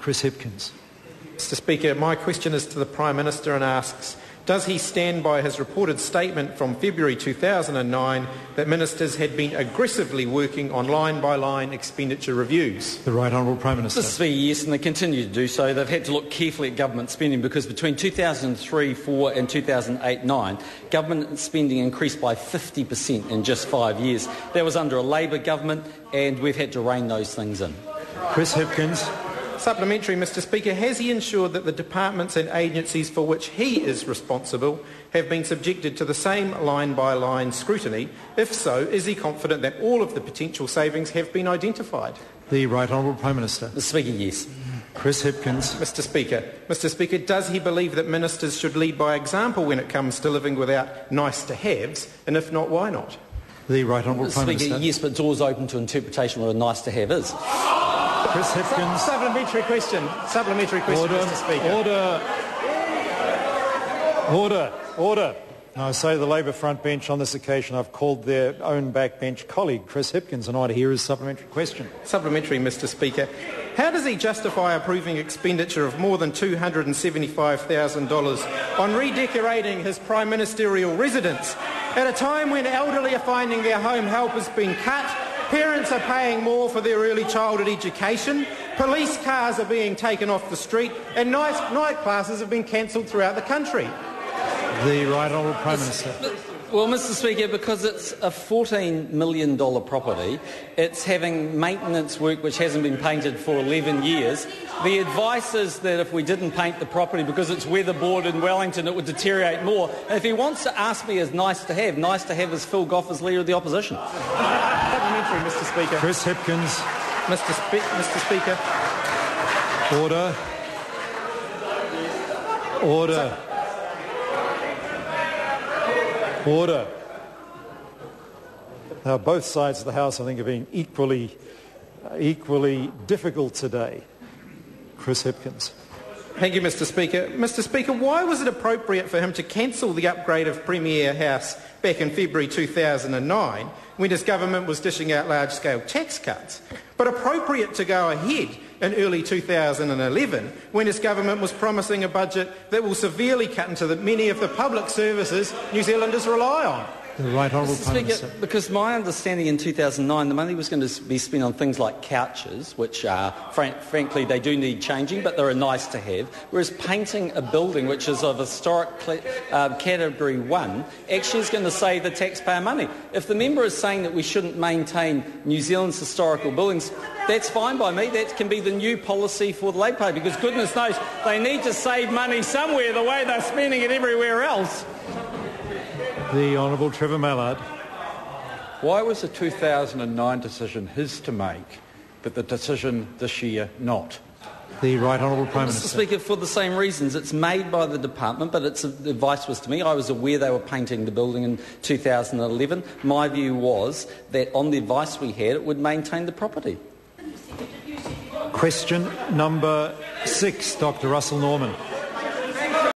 Chris Hipkins. Mr Speaker, my question is to the Prime Minister and asks, does he stand by his reported statement from February 2009 that ministers had been aggressively working on line-by-line expenditure reviews? The Right Honourable Prime Minister. Mr Speaker, yes, and they continue to do so. They've had to look carefully at government spending because between 2003-04 and 2008-09, government spending increased by 50% in just 5 years. That was under a Labor government, and we've had to rein those things in. Chris Hipkins. Supplementary, Mr Speaker, has he ensured that the departments and agencies for which he is responsible have been subjected to the same line-by-line scrutiny? If so, is he confident that all of the potential savings have been identified? The Right Honourable Prime Minister. Mr Speaker, yes. Chris Hipkins. Mr Speaker, does he believe that ministers should lead by example when it comes to living without nice-to-haves, and if not, why not? The Right Honourable Mr Prime Speaker, Minister. yes, but it's always open to interpretation what a nice-to-have is. Chris Hipkins. Supplementary question, Order. Mr Speaker. Order. Now, I say the Labor front bench on this occasion, I've called their own backbench colleague, Chris Hipkins, and I to hear his supplementary question. Supplementary, Mr Speaker. How does he justify approving expenditure of more than $275,000 on redecorating his prime ministerial residence at a time when elderly are finding their home help has been cut, parents are paying more for their early childhood education, police cars are being taken off the street, and night classes have been cancelled throughout the country? The Right Honourable Prime Minister. Well, Mr Speaker, because it's a $14 million property, it's having maintenance work which hasn't been painted for 11 years. The advice is that if we didn't paint the property because it's weatherboard in Wellington, it would deteriorate more. And if he wants to ask me as nice to have is Phil Goff as Leader of the Opposition. Supplementary, Mr Speaker. Chris Hipkins. Mr Speaker. Order. Now, both sides of the House, I think, have been equally difficult today. Chris Hipkins. Thank you, Mr Speaker. Mr Speaker, why was it appropriate for him to cancel the upgrade of Premier House back in February 2009 when his government was dishing out large-scale tax cuts, but appropriate to go ahead in early 2011 when his government was promising a budget that will severely cut into many of the public services New Zealanders rely on? The Right Honourable Prime Minister. Because my understanding in 2009, the money was going to be spent on things like couches, which are, frankly, they do need changing, but they're a nice to have, whereas painting a building which is of historic category 1 actually is going to save the taxpayer money. If the member is saying that we shouldn't maintain New Zealand's historical buildings, that's fine by me. That can be the new policy for the Labour Party, because goodness knows they need to save money somewhere the way they're spending it everywhere else. The Honourable Trevor Mallard. Why was the 2009 decision his to make, but the decision this year not? The Right Honourable Prime Minister. Mr Speaker, for the same reasons. It's made by the department, but the advice was to me. I was aware they were painting the building in 2011. My view was that on the advice we had, it would maintain the property. Question number 6, Dr Russell Norman.